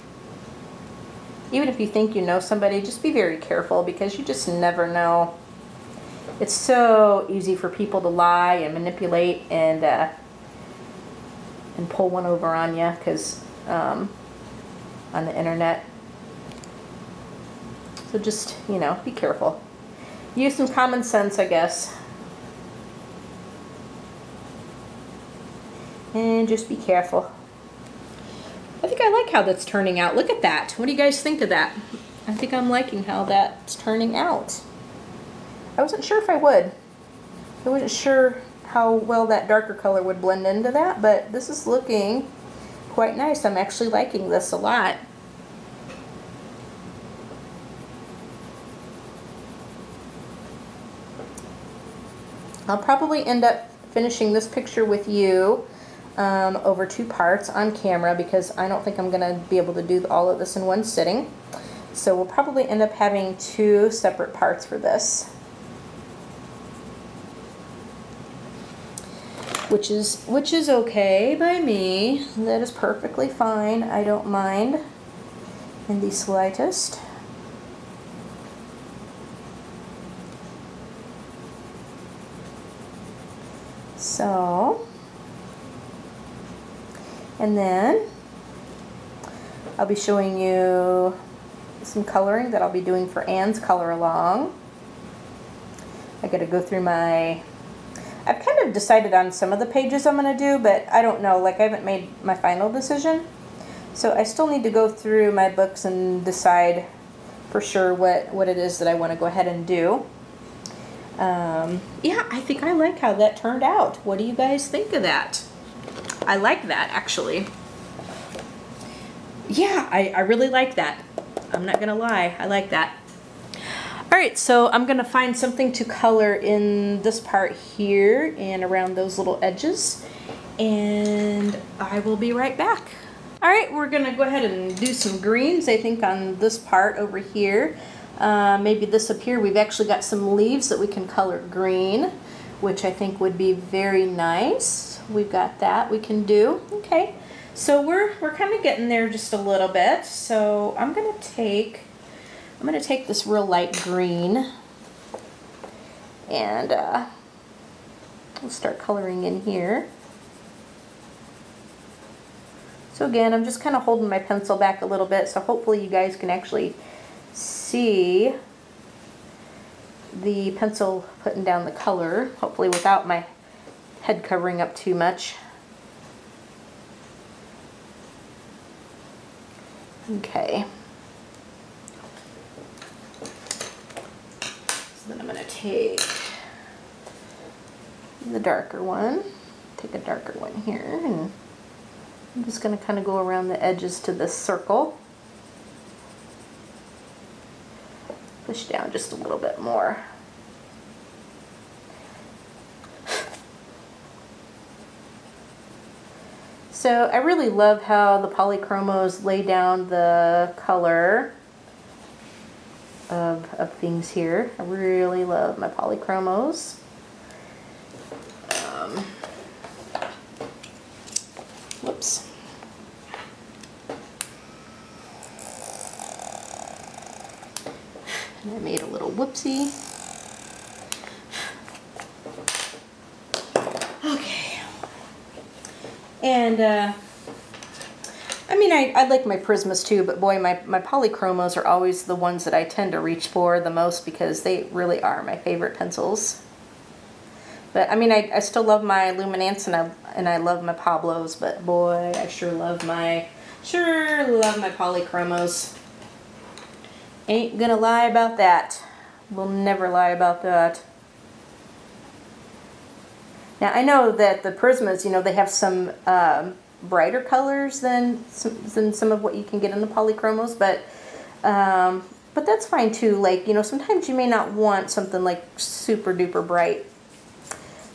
Even if you think you know somebody, just be very careful because you just never know. It's so easy for people to lie and manipulate and pull one over on you because on the internet. So just, you know, be careful. Use some common sense, I guess. And just be careful. I think I like how that's turning out. Look at that. What do you guys think of that? I think I'm liking how that's turning out. I wasn't sure if I would. I wasn't sure how well that darker color would blend into that, but this is looking quite nice. I'm actually liking this a lot. I'll probably end up finishing this picture with you over 2 parts on camera because I don't think I'm going to be able to do all of this in one sitting. So we'll probably end up having 2 separate parts for this. which is okay by me. That is perfectly fine. I don't mind in the slightest. So, and then I'll be showing you some coloring that I'll be doing for Anne's color along. I gotta go through my, I've kind of decided on some of the pages I'm gonna do, but I don't know, like I haven't made my final decision. So I still need to go through my books and decide for sure what it is that I want to go ahead and do. Yeah, I think I like how that turned out. What do you guys think of that? I like that, actually. Yeah, I really like that. I'm not gonna lie, I like that. Alright, so I'm gonna find something to color in this part here and around those little edges, and I will be right back. Alright, we're gonna go ahead and do some greens, I think, on this part over here. Maybe this up here, we've actually got some leaves that we can color green, which I think would be very nice. We've got that we can do. Okay, so we're kind of getting there just a little bit. So I'm gonna take this real light green, and we'll start coloring in here. So again, I'm just kind of holding my pencil back a little bit, so hopefully you guys can actually see the pencil putting down the color, hopefully without my head covering up too much. Okay. So then I'm going to take the darker one, take a darker one here, and I'm just going to kind of go around the edges to this circle. Push down just a little bit more. So I really love how the polychromos lay down the color of things here. I really love my polychromos. Whoops. And I made a little whoopsie. Okay. And I mean, I like my Prismas too, but boy, my polychromos are always the ones that I tend to reach for the most because they really are my favorite pencils. But I mean, I still love my Luminance and I love my Pablos, but boy, I sure love my polychromos. Ain't gonna lie about that. Will never lie about that. Now I know that the Prismas, you know, they have some brighter colors than some of what you can get in the polychromos, but that's fine too. Like, you know, sometimes you may not want something like super duper bright.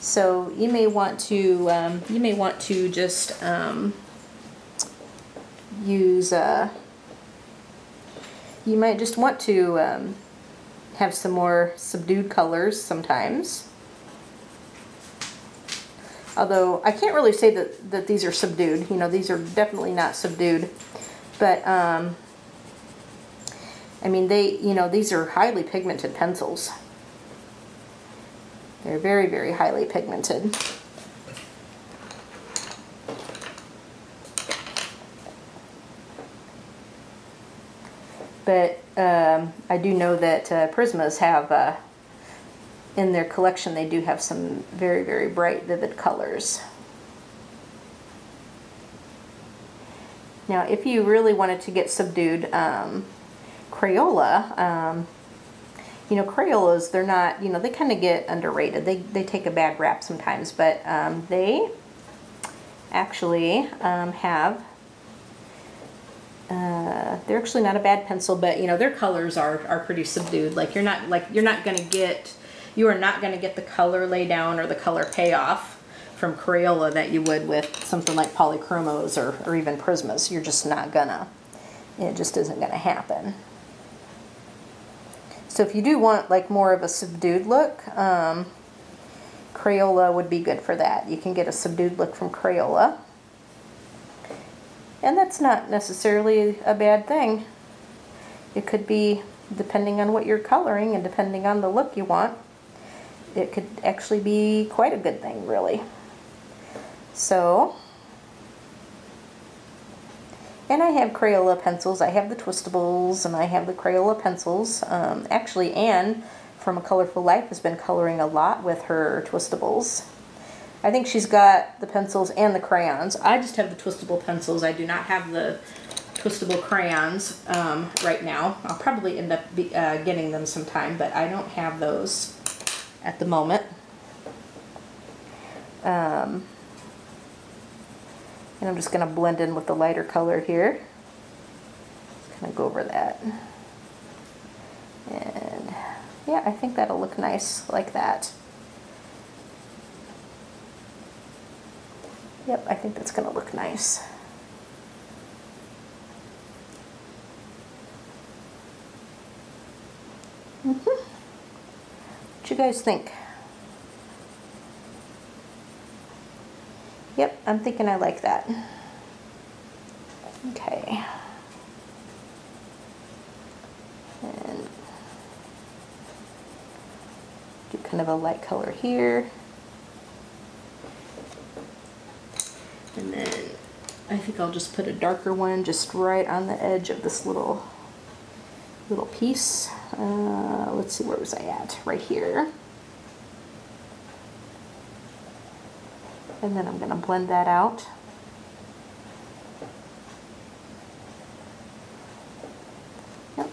So you may want to just use you might just want to have some more subdued colors sometimes. Although I can't really say that these are subdued. You know, these are definitely not subdued. But I mean, these are highly pigmented pencils. They're very, very highly pigmented. But I do know that Prismas have, in their collection, they do have some very, very bright, vivid colors. Now, if you really wanted to get subdued, Crayola, you know, Crayolas, they're not, you know, they kind of get underrated. They take a bad rap sometimes, but they actually have, they're actually not a bad pencil, but you know, their colors are pretty subdued. Like you are not gonna get the color lay down or the color payoff from Crayola that you would with something like polychromos or even Prismas. You're just not gonna. It just isn't gonna happen. So if you do want like more of a subdued look, Crayola would be good for that. You can get a subdued look from Crayola. And that's not necessarily a bad thing. It could be, depending on what you're coloring and depending on the look you want, it could actually be quite a good thing, really. So, and I have Crayola pencils. I have the Twistables and I have the Crayola pencils. Actually, Anne from A Colorful Life has been coloring a lot with her Twistables. I think she's got the pencils and the crayons. I just have the Twistable pencils. I do not have the Twistable crayons right now. I'll probably end up getting them sometime, but I don't have those at the moment. And I'm just going to blend in with the lighter color here. Just kind of go over that. And yeah, I think that'll look nice like that. Yep, I think that's going to look nice. What you guys think? Yep, I'm thinking I like that. Okay. And do kind of a light color here. And then I think I'll just put a darker one just right on the edge of this little piece. Let's see, where was I at? Right here. And then I'm going to blend that out. Yep.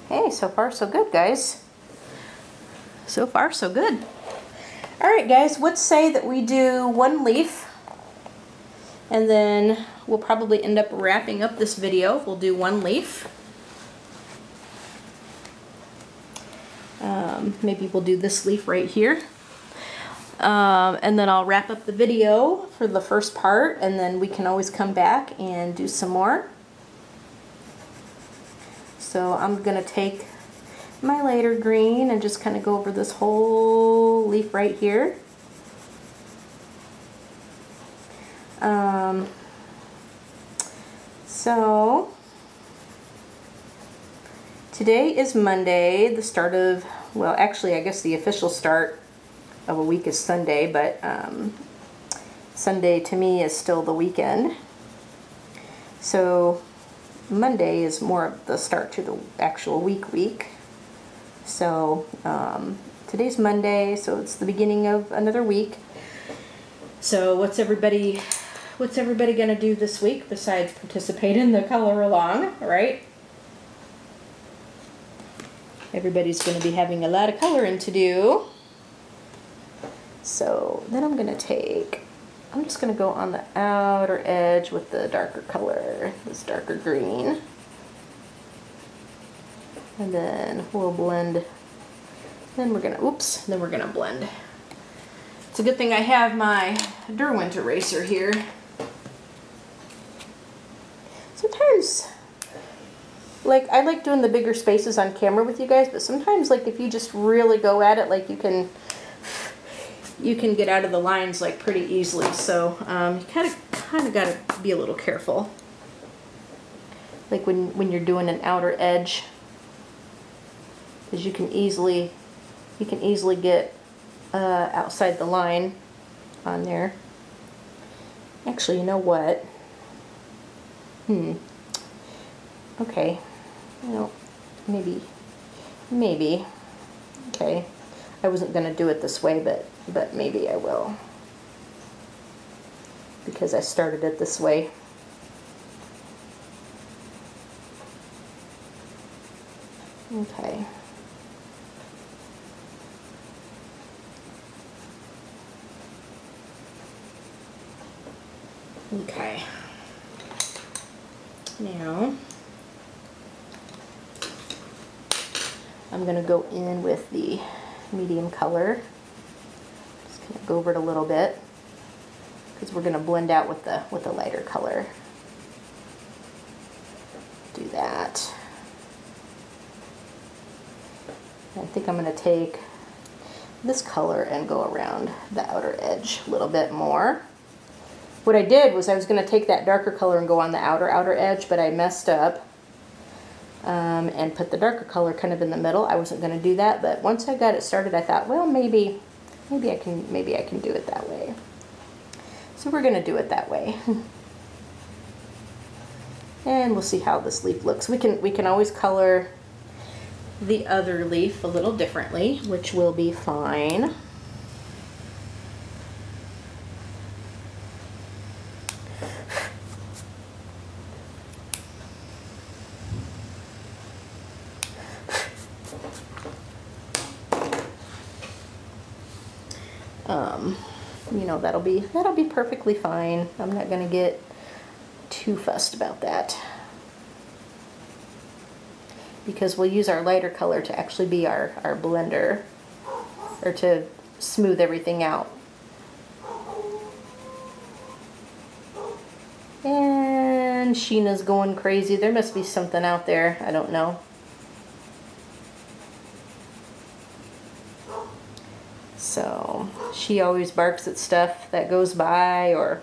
Hey, so far so good, guys. So far so good. Alright guys, let's say that we do one leaf, and then we'll probably end up wrapping up this video. We'll do one leaf. Maybe we'll do this leaf right here. And then I'll wrap up the video for the first part, and then we can always come back and do some more. So I'm going to take my lighter green and just kind of go over this whole leaf right here. So today is Monday, the start of, well, actually I guess the official start of a week is Sunday, but Sunday to me is still the weekend. So Monday is more of the start to the actual week. So today's Monday, so it's the beginning of another week. So what's everybody gonna do this week besides participate in the color along, right? Everybody's gonna be having a lot of coloring to do. So then I'm just gonna go on the outer edge with the darker color, this darker green. And then we'll blend. Then we're gonna blend. It's a good thing I have my Derwent eraser here. Sometimes, like, I like doing the bigger spaces on camera with you guys, but sometimes, like, if you just really go at it, like, you can get out of the lines, like, pretty easily. So you kind of gotta be a little careful, like when you're doing an outer edge, because you can easily get outside the line on there. Actually, you know what? Okay. No, maybe. Okay. I wasn't gonna do it this way, but maybe I will, because I started it this way. Okay. Okay. Now I'm going to go in with the medium color. Just going to go over it a little bit, because we're going to blend out with the lighter color. I think I'm going to take this color and go around the outer edge a little bit more. What I did was I was going to take that darker color and go on the outer edge, but I messed up and put the darker color kind of in the middle. I wasn't going to do that, but once I got it started, I thought, well, maybe I can do it that way. So we're going to do it that way. And we'll see how this leaf looks. We can always color the other leaf a little differently, which will be fine. You know, that'll be perfectly fine. I'm not going to get too fussed about that, because we'll use our lighter color to actually be our blender, or to smooth everything out. And Sheena's going crazy. There must be something out there. I don't know. So she always barks at stuff that goes by, or...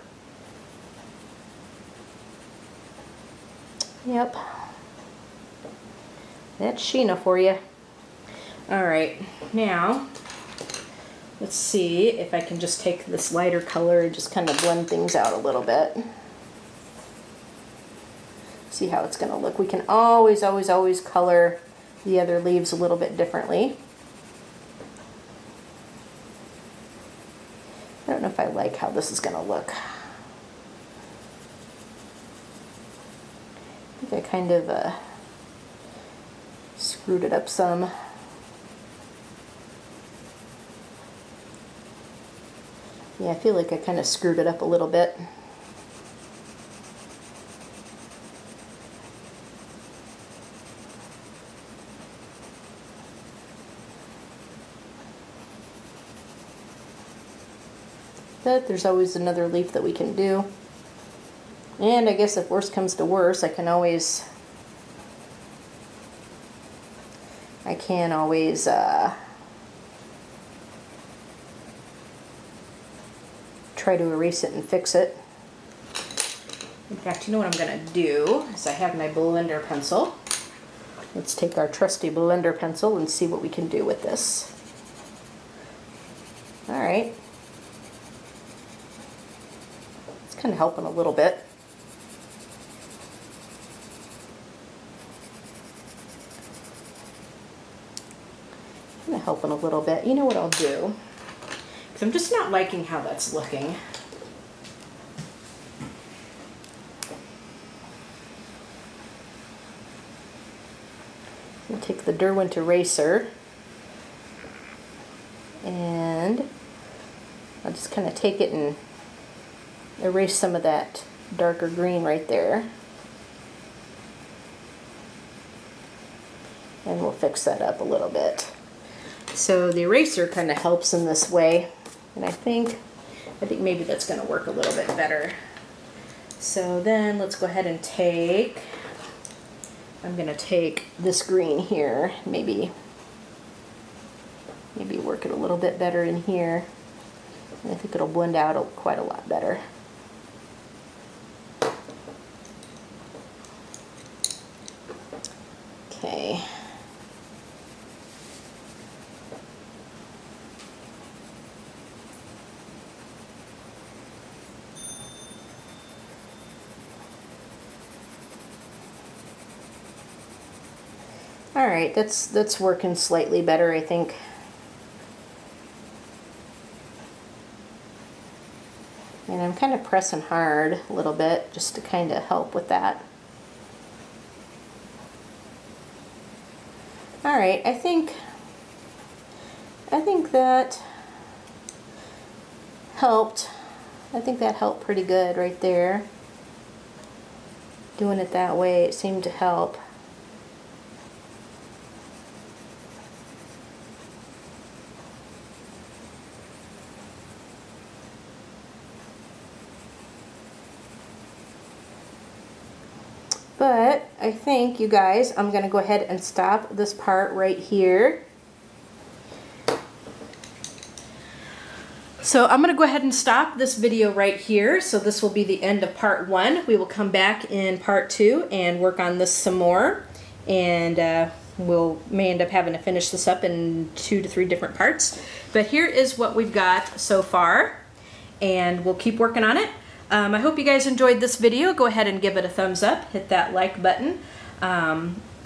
Yep. That's Sheena for you. Alright, now let's see if I can just take this lighter color and just kind of blend things out a little bit. See how it's going to look. We can always color the other leaves a little bit differently. I don't know if I like how this is going to look. I think I kind of screwed it up some. Yeah, I feel like I kind of screwed it up a little bit. But there's always another leaf that we can do. And I guess if worse comes to worse, I can always try to erase it and fix it. In fact, you know what I'm going to do is I have my blender pencil. Let's take our trusty blender pencil and see what we can do with this. All right. It's kind of helping a little bit. Helping a little bit. You know what I'll do? Because I'm just not liking how that's looking. I'll take the Derwent eraser and I'll just kind of take it and erase some of that darker green right there. And we'll fix that up a little bit. So the eraser kind of helps in this way, and I think maybe that's going to work a little bit better. So then let's go ahead and I'm going to take this green here, maybe work it a little bit better in here. And I think it'll blend out quite a lot better. Okay. Alright, that's working slightly better, I think. And I'm kind of pressing hard a little bit just to kind of help with that. Alright, I think that helped. I think that helped pretty good right there. Doing it that way, it seemed to help. But I think, you guys, I'm going to go ahead and stop this part right here. So I'm going to go ahead and stop this video right here. So this will be the end of part 1. We will come back in part 2 and work on this some more. And may end up having to finish this up in 2 to 3 different parts. But here is what we've got so far. And we'll keep working on it. I hope you guys enjoyed this video. Go ahead and give it a thumbs up. Hit that like button.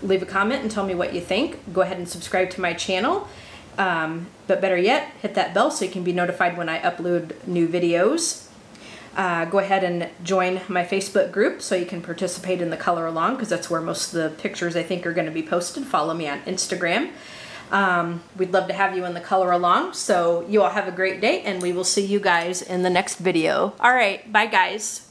Leave a comment and tell me what you think. Go ahead and subscribe to my channel. But better yet, hit that bell so you can be notified when I upload new videos. Go ahead and join my Facebook group so you can participate in the color along, because that's where most of the pictures I think are going to be posted. Follow me on Instagram. We'd love to have you in the color along. So you all have a great day, and we will see you guys in the next video. All right, bye guys.